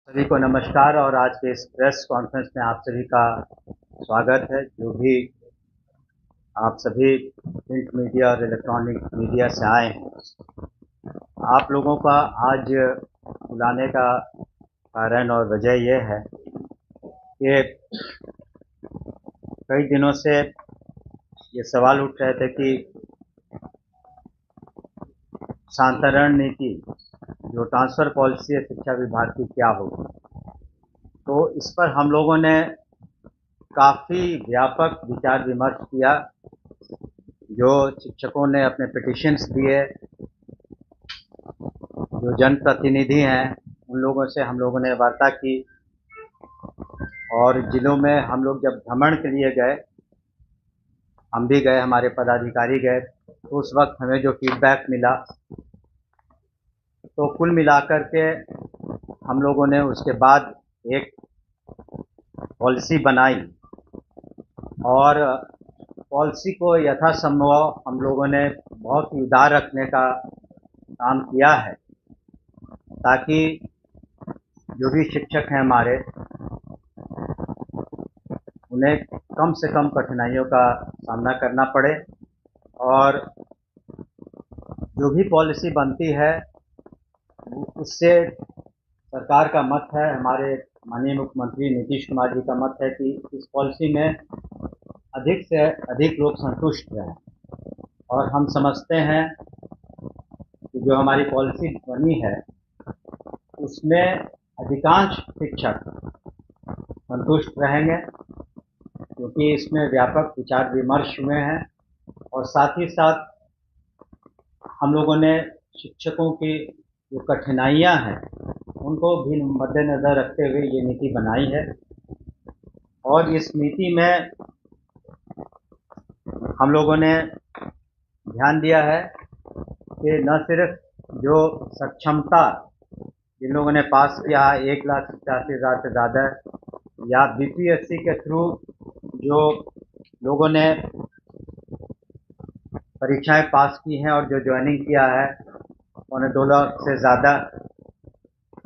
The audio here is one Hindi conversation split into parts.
सभी को नमस्कार और आज के इस प्रेस कॉन्फ्रेंस में आप सभी का स्वागत है। जो भी आप सभी प्रिंट मीडिया और इलेक्ट्रॉनिक मीडिया से आए हैं, आप लोगों का आज बुलाने का कारण और वजह यह है कि कई दिनों से ये सवाल उठ रहे थे कि शांतरण नीति जो ट्रांसफ़र पॉलिसी है शिक्षा विभाग की क्या होगी। तो इस पर हम लोगों ने काफ़ी व्यापक विचार विमर्श किया। जो शिक्षकों ने अपने पिटिशन्स दिए, जो जनप्रतिनिधि हैं, उन लोगों से हम लोगों ने वार्ता की और जिलों में हम लोग जब भ्रमण के लिए गए, हम भी गए, हमारे पदाधिकारी गए, तो उस वक्त हमें जो फीडबैक मिला, तो कुल मिलाकर के हम लोगों ने उसके बाद एक पॉलिसी बनाई और पॉलिसी को यथासंभव हम लोगों ने बहुत ही उदार रखने का काम किया है, ताकि जो भी शिक्षक हैं हमारे, उन्हें कम से कम कठिनाइयों का सामना करना पड़े और जो भी पॉलिसी बनती है उससे सरकार का मत है, हमारे माननीय मुख्यमंत्री नीतीश कुमार जी का मत है कि इस पॉलिसी में अधिक से अधिक लोग संतुष्ट रहें। और हम समझते हैं कि जो हमारी पॉलिसी बनी है उसमें अधिकांश शिक्षक संतुष्ट रहेंगे, क्योंकि इसमें व्यापक विचार विमर्श हुए हैं और साथ ही साथ हम लोगों ने शिक्षकों की जो कठिनाइयां हैं उनको भी मद्देनज़र रखते हुए ये नीति बनाई है। और इस नीति में हम लोगों ने ध्यान दिया है कि न सिर्फ जो सक्षमता जिन लोगों ने पास किया 1,87,000 से ज़्यादा, या बीपीएससी के थ्रू जो लोगों ने परीक्षाएं पास की हैं और जो ज्वाइनिंग किया है 2.25 लाख से ज़्यादा,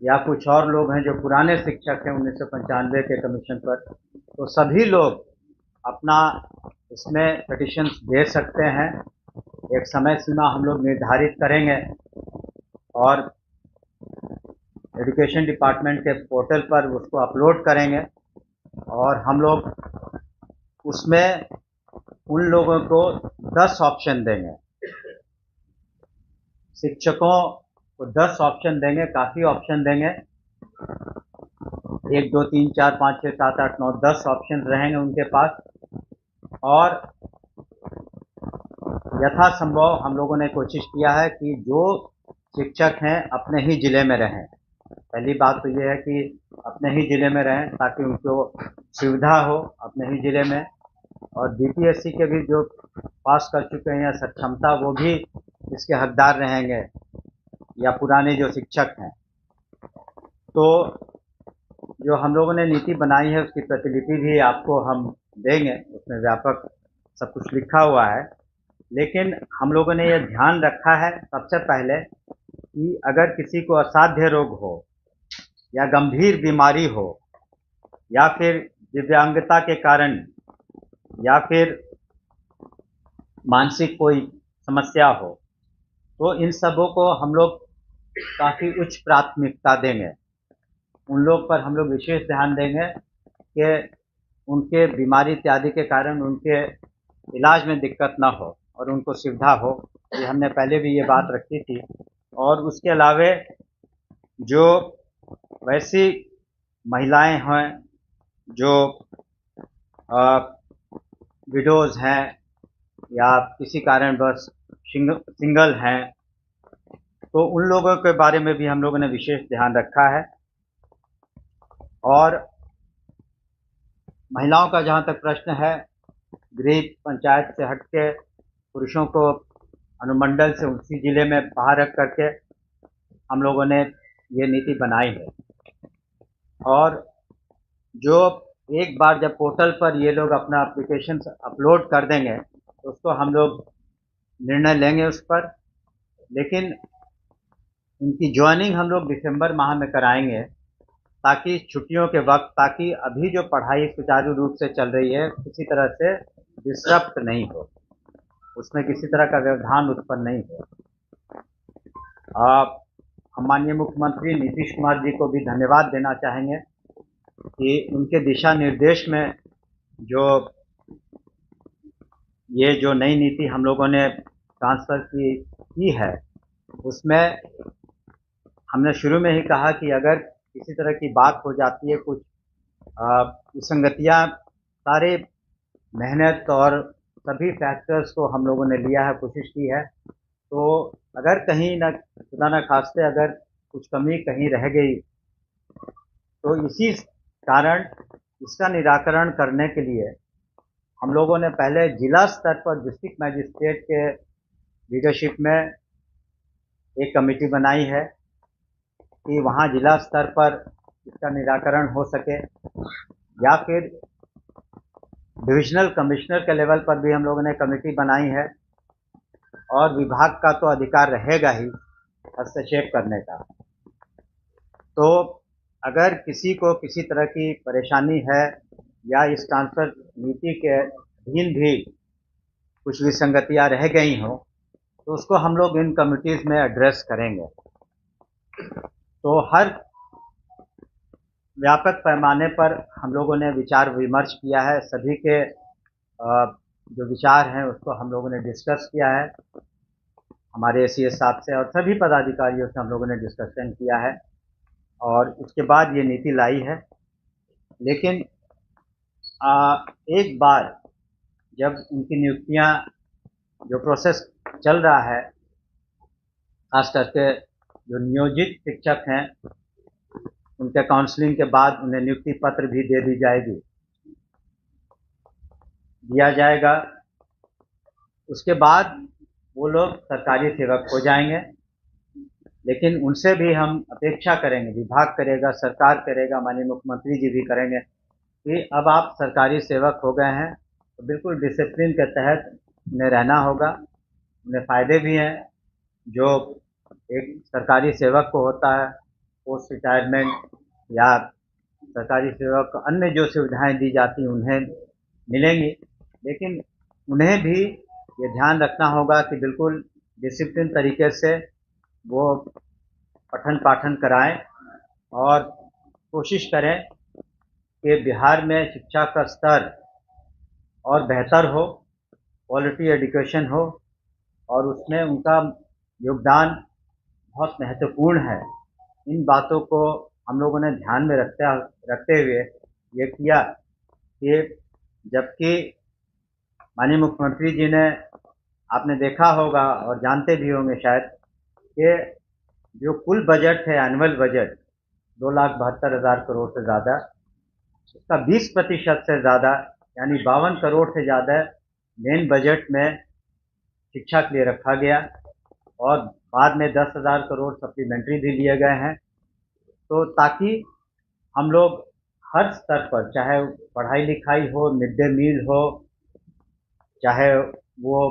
या कुछ और लोग हैं जो पुराने शिक्षक हैं 1995 के कमीशन पर, तो सभी लोग अपना इसमें पिटिशन्स दे सकते हैं। एक समय सीमा हम लोग निर्धारित करेंगे और एजुकेशन डिपार्टमेंट के पोर्टल पर उसको अपलोड करेंगे और हम लोग उसमें उन लोगों को 10 ऑप्शन देंगे, शिक्षकों को 10 ऑप्शन देंगे, काफ़ी ऑप्शन देंगे, 1 2 3 4 5 6 7 8 9 10 ऑप्शन रहेंगे उनके पास। और यथासंभव हम लोगों ने कोशिश किया है कि जो शिक्षक हैं अपने ही ज़िले में रहें। पहली बात तो ये है कि अपने ही ज़िले में रहें ताकि उनको सुविधा हो अपने ही ज़िले में, और बीपीएससी के भी जो पास कर चुके हैं या सक्षमता, वो भी इसके हकदार रहेंगे, या पुराने जो शिक्षक हैं। तो जो हम लोगों ने नीति बनाई है उसकी प्रतिलिपि भी आपको हम देंगे, उसमें व्यापक सब कुछ लिखा हुआ है। लेकिन हम लोगों ने यह ध्यान रखा है सबसे पहले कि अगर किसी को असाध्य रोग हो या गंभीर बीमारी हो या फिर दिव्यांगता के कारण या फिर मानसिक कोई समस्या हो, तो इन सबों को हम लोग काफ़ी उच्च प्राथमिकता देंगे। उन लोग पर हम लोग विशेष ध्यान देंगे कि उनके बीमारी इत्यादि के कारण उनके इलाज में दिक्कत ना हो और उनको सुविधा हो। ये हमने पहले भी ये बात रखी थी। और उसके अलावे जो वैसी महिलाएं हैं जो विडोज़ हैं या किसी कारणवश सिंगल हैं, तो उन लोगों के बारे में भी हम लोगों ने विशेष ध्यान रखा है। और महिलाओं का जहाँ तक प्रश्न है, गृह पंचायत से हट के पुरुषों को अनुमंडल से उसी ज़िले में बाहर रख करके हम लोगों ने ये नीति बनाई है। और जो एक बार जब पोर्टल पर ये लोग अपना एप्लीकेशन अपलोड कर देंगे तो उसको हम लोग निर्णय लेंगे उस पर। लेकिन उनकी ज्वाइनिंग हम लोग दिसंबर माह में कराएंगे ताकि छुट्टियों के वक्त, ताकि अभी जो पढ़ाई सुचारू रूप से चल रही है किसी तरह से डिस्टर्ब नहीं हो, उसमें किसी तरह का व्यवधान उत्पन्न नहीं हो। हम माननीय मुख्यमंत्री नीतीश कुमार जी को भी धन्यवाद देना चाहेंगे कि उनके दिशा निर्देश में जो जो नई नीति हम लोगों ने ट्रांसफ़र की है, उसमें हमने शुरू में ही कहा कि अगर किसी तरह की बात हो जाती है, कुछ विसंगतियाँ, सारे मेहनत और सभी फैक्टर्स को हम लोगों ने लिया है, कोशिश की है, तो अगर कहीं न खुदा न खास्ते अगर कुछ कमी कहीं रह गई, तो इसी कारण इसका निराकरण करने के लिए हम लोगों ने पहले जिला स्तर पर डिस्ट्रिक्ट मजिस्ट्रेट के लीडरशिप में एक कमेटी बनाई है कि वहाँ जिला स्तर पर इसका निराकरण हो सके, या फिर डिविजनल कमिश्नर के लेवल पर भी हम लोगों ने कमेटी बनाई है, और विभाग का तो अधिकार रहेगा ही हस्तक्षेप करने का। तो अगर किसी को किसी तरह की परेशानी है या इस ट्रांसफ़र नीति के अधीन भी कुछ विसंगतियाँ रह गई हों, तो उसको हम लोग इन कमिटीज़ में एड्रेस करेंगे। तो हर व्यापक पैमाने पर हम लोगों ने विचार विमर्श किया है, सभी के जो विचार हैं उसको हम लोगों ने डिस्कस किया है, हमारे एसीएस साहब से और सभी पदाधिकारियों से हम लोगों ने डिस्कशन किया है, और उसके बाद ये नीति लाई है। लेकिन एक बार जब उनकी नियुक्तियां, जो प्रोसेस चल रहा है, खास करके जो नियोजित शिक्षक हैं उनके काउंसलिंग के बाद उन्हें नियुक्ति पत्र भी दिया जाएगा। उसके बाद वो लोग सरकारी सेवक हो जाएंगे। लेकिन उनसे भी हम अपेक्षा करेंगे, विभाग करेगा, सरकार करेगा, माननीय मुख्यमंत्री जी भी करेंगे कि अब आप सरकारी सेवक हो गए हैं तो बिल्कुल डिसिप्लिन के तहत उन्हें रहना होगा। उन्हें फ़ायदे भी हैं जो एक सरकारी सेवक को होता है, पोस्ट रिटायरमेंट या सरकारी सेवक को अन्य जो सुविधाएं दी जाती हैं उन्हें मिलेंगी। लेकिन उन्हें भी ये ध्यान रखना होगा कि बिल्कुल डिसिप्लिन तरीके से वो पठन पाठन कराएं और कोशिश करें कि बिहार में शिक्षा का स्तर और बेहतर हो, क्वालिटी एजुकेशन हो, और उसमें उनका योगदान बहुत महत्वपूर्ण है। इन बातों को हम लोगों ने ध्यान में रखते हुए ये किया कि जबकि माननीय मुख्यमंत्री जी ने, आपने देखा होगा और जानते भी होंगे शायद, कि जो कुल बजट है, एनुअल बजट 2,72,000 करोड़ से ज़्यादा, उसका 20% से ज़्यादा यानी 52 करोड़ से ज़्यादा मेन बजट में शिक्षा के लिए रखा गया, और बाद में 10,000 करोड़ सप्लीमेंट्री भी लिए गए हैं। तो ताकि हम लोग हर स्तर पर, चाहे पढ़ाई लिखाई हो, मिड डे मील हो, चाहे वो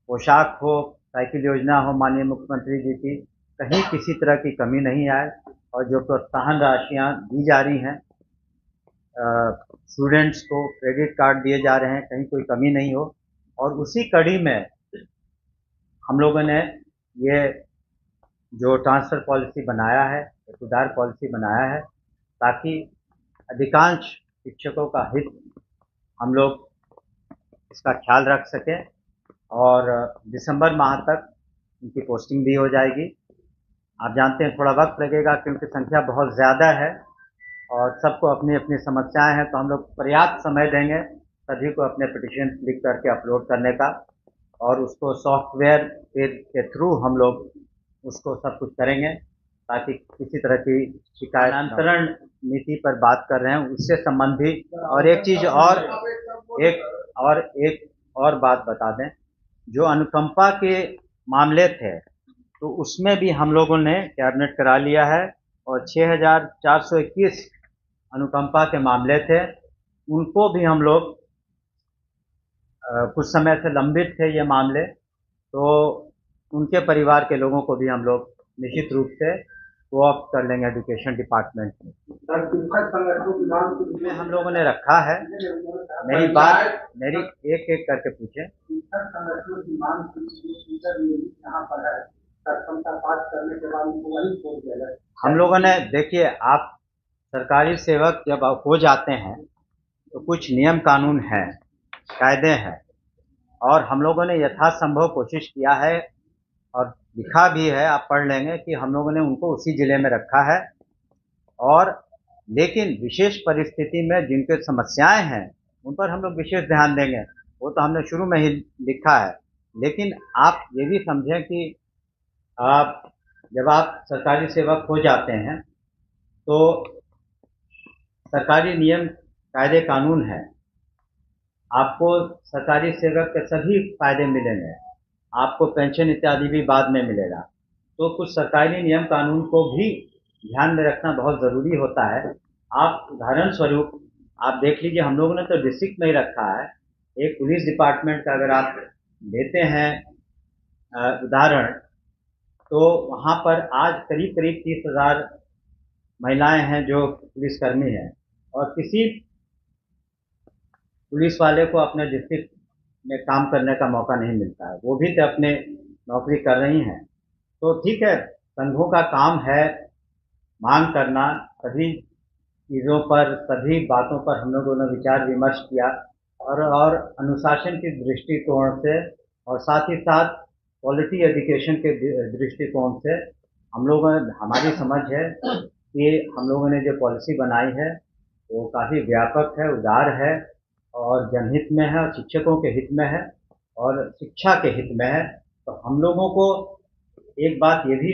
पोशाक हो, साइकिल योजना हो माननीय मुख्यमंत्री जी की, कहीं किसी तरह की कमी नहीं आए, और जो प्रोत्साहन राशियाँ दी जा रही हैं, स्टूडेंट्स को क्रेडिट कार्ड दिए जा रहे हैं, कहीं कोई कमी नहीं हो। और उसी कड़ी में हम लोगों ने ये जो ट्रांसफ़र पॉलिसी बनाया है, सुधार पॉलिसी बनाया है, ताकि अधिकांश शिक्षकों का हित हम लोग इसका ख्याल रख सकें, और दिसंबर माह तक उनकी पोस्टिंग भी हो जाएगी। आप जानते हैं थोड़ा वक्त लगेगा क्योंकि संख्या बहुत ज़्यादा है और सबको अपनी अपनी समस्याएं हैं, तो हम लोग पर्याप्त समय देंगे सभी को अपने पिटिशन लिख करके अपलोड करने का, और उसको सॉफ्टवेयर के थ्रू हम लोग उसको सब कुछ करेंगे ताकि किसी तरह की शिकायतांतरण नीति पर बात कर रहे हैं उससे संबंधित। और एक चीज़ और बात बता दें, जो अनुकंपा के मामले थे तो उसमें भी हम लोगों ने कैबिनेट करा लिया है, और 6,421 अनुकंपा के मामले थे, उनको भी हम लोग, कुछ समय से लंबित थे ये मामले, तो उनके परिवार के लोगों को भी हम लोग निश्चित रूप से कोऑप्ट कर लेंगे एजुकेशन डिपार्टमेंट में। में हम लोगों ने रखा है। मेरी एक एक करके पूछे। हम लोगों ने, देखिए, आप सरकारी सेवक जब हो जाते हैं तो कुछ नियम कानून है, कायदे हैं, और हम लोगों ने यथासंभव कोशिश किया है और लिखा भी है, आप पढ़ लेंगे, कि हम लोगों ने उनको उसी जिले में रखा है। और लेकिन विशेष परिस्थिति में जिनके समस्याएं हैं उन पर हम लोग विशेष ध्यान देंगे, वो तो हमने शुरू में ही लिखा है। लेकिन आप ये भी समझें कि आप जब आप सरकारी सेवक हो जाते हैं तो सरकारी नियम कायदे कानून है, आपको सरकारी सेवक के सभी फायदे मिलेंगे, आपको पेंशन इत्यादि भी बाद में मिलेगा। तो कुछ सरकारी नियम कानून को भी ध्यान में रखना बहुत ज़रूरी होता है। आप उदाहरण स्वरूप आप देख लीजिए, हम लोगों ने तो डिस्ट्रिक्ट में ही रखा है। एक पुलिस डिपार्टमेंट का अगर आप लेते हैं उदाहरण, तो वहाँ पर आज करीब करीब 30,000 महिलाएं हैं जो पुलिसकर्मी हैं, और किसी पुलिस वाले को अपने डिस्ट्रिक्ट में काम करने का मौका नहीं मिलता है, वो भी तो अपने नौकरी कर रही हैं। तो ठीक है, संघों का काम है मांग करना, सभी चीज़ों पर, सभी बातों पर हम लोगों ने विचार विमर्श किया, और अनुशासन के दृष्टिकोण से और साथ ही साथ क्वालिटी एजुकेशन के दृष्टिकोण से हम लोगों ने, हमारी समझ है कि हम लोगों ने जो पॉलिसी बनाई है वो काफ़ी व्यापक है, उदार है, और जनहित में है, और शिक्षकों के हित में है, और शिक्षा के हित में है। तो हम लोगों को एक बात ये भी,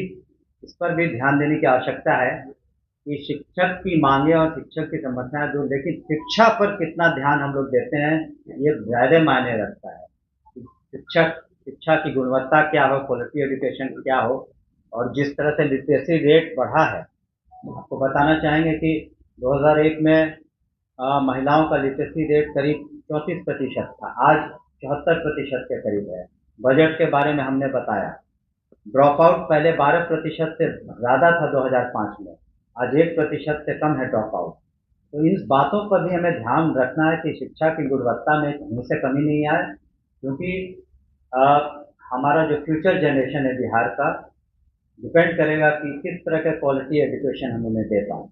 इस पर भी ध्यान देने की आवश्यकता है कि शिक्षक की मांगे और शिक्षक की समस्याएं दूर, लेकिन शिक्षा पर कितना ध्यान हम लोग देते हैं ये ज़्यादा मायने रखता है। शिक्षा की गुणवत्ता क्या हो, क्वालिटी एजुकेशन क्या हो। और जिस तरह से लिटरेसी रेट बढ़ा है, आपको बताना चाहेंगे कि 2001 में महिलाओं का लिटरेसी रेट करीब 34% था, आज 74% के करीब है। बजट के बारे में हमने बताया, ड्रॉप आउट पहले 12% से ज़्यादा था 2005 में, आज 1% से कम है ड्रॉप आउट। तो इन बातों पर भी हमें ध्यान रखना है कि शिक्षा की गुणवत्ता में कहीं से कमी नहीं आए, क्योंकि हमारा जो फ्यूचर जनरेशन है बिहार का, डिपेंड करेगा कि किस तरह का क्वालिटी एजुकेशन हम उन्हें दे पाएँ।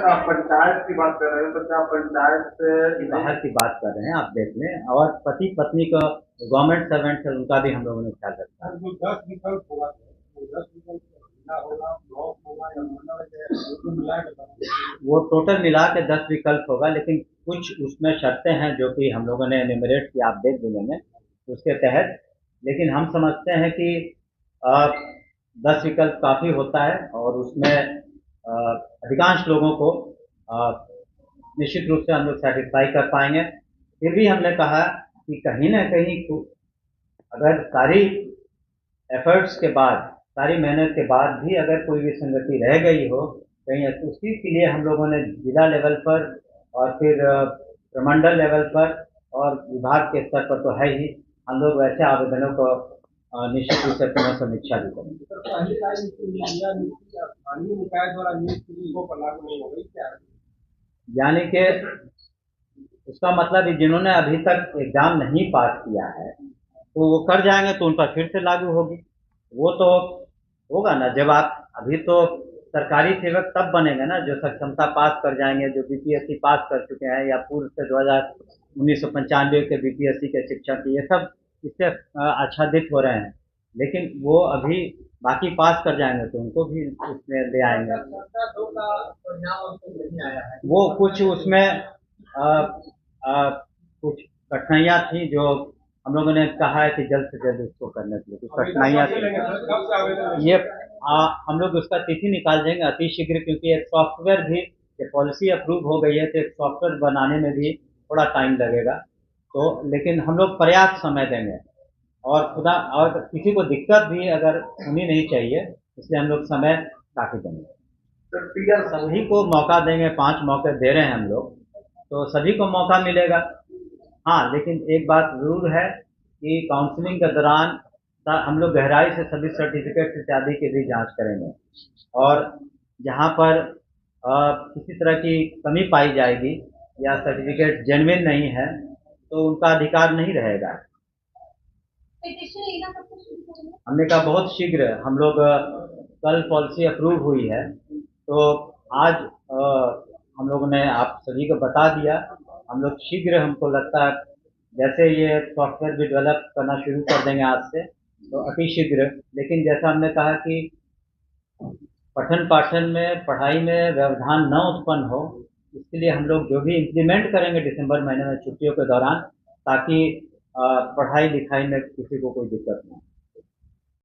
आप पंचायत की बात कर रहे हैं, पंचायत बाहर की बात कर रहे हैं, आप देख लें। और पति पत्नी का गवर्नमेंट सर्वेंट है, उनका भी हम लोगों ने ख्याल रखा है। जो 10 विकल्प होगा, 10 विकल्प होगा, ब्लॉक होगा या वो टोटल मिला के 10 विकल्प होगा, लेकिन कुछ उसमें शर्तें हैं जो कि हम लोगों ने एनिमरेट की, आप देख भी लेंगे उसके तहत। लेकिन हम समझते हैं कि 10 विकल्प काफ़ी होता है, और उसमें अधिकांश लोगों को निश्चित रूप से हम लोग सेटिस्फाई कर पाएंगे। फिर भी हमने कहा कि कहीं ना कहीं अगर सारी एफर्ट्स के बाद, सारी मेहनत के बाद भी अगर कोई विसंगति रह गई हो कहीं, तो उसी के लिए हम लोगों ने जिला लेवल पर और फिर प्रमंडल लेवल पर और विभाग के स्तर पर तो है ही, हम लोग वैसे आवेदनों को निश्चित रूप से पुनः समीक्षा भी करेंगे। यानी कि उसका मतलब जिन्होंने अभी तक एग्जाम नहीं पास किया है तो वो कर जाएंगे तो उन पर फिर से लागू होगी। वो तो होगा ना, जब आप, अभी तो सरकारी सेवक तब बनेंगे ना जो सक्षमता पास कर जाएंगे, जो बीपीएससी पास कर चुके हैं, या पूर्व से 1995 के बीपीएससी के शिक्षक, ये सब इससे आच्छादित हो रहे हैं। लेकिन वो अभी बाकी पास कर जाएंगे तो उनको भी उसमें ले आएंगे। वो कुछ उसमें कुछ कठिनाइयाँ थी जो हम लोगों ने कहा है कि जल्द से जल्द उसको करने के लिए कुछ कठिनाइयाँ थी। ये हम लोग उसका तिथि निकाल देंगे अति शीघ्र, क्योंकि एक सॉफ्टवेयर भी, ये पॉलिसी अप्रूव हो गई है तो एक सॉफ्टवेयर बनाने में भी थोड़ा टाइम लगेगा। तो लेकिन हम लोग पर्याप्त समय देंगे, और खुदा और किसी को दिक्कत भी अगर होनी नहीं चाहिए, इसलिए हम लोग समय काफ़ी देंगे। सभी को मौका देंगे, 5 मौके दे रहे हैं हम लोग, तो सभी को मौका मिलेगा। हाँ, लेकिन एक बात ज़रूर है कि काउंसलिंग के दौरान हम लोग गहराई से सभी सर्टिफिकेट इत्यादि की भी जांच करेंगे और जहां पर किसी तरह की कमी पाई जाएगी या सर्टिफिकेट जेन्युइन नहीं है तो उनका अधिकार नहीं रहेगा। हमने कहा बहुत शीघ्र हम लोग कल पॉलिसी अप्रूव हुई है तो आज हम लोगों ने आप सभी को बता दिया। हम लोग शीघ्र, हमको लगता है जैसे ये सॉफ्टवेयर भी डेवलप करना शुरू कर देंगे आज से तो अति शीघ्र। लेकिन जैसा हमने कहा कि पठन पाठन में, पढ़ाई में व्यवधान न उत्पन्न हो, इसके लिए हम लोग जो भी इम्प्लीमेंट करेंगे दिसंबर महीने में छुट्टियों के दौरान, ताकि पढ़ाई लिखाई में किसी को कोई दिक्कत न हो।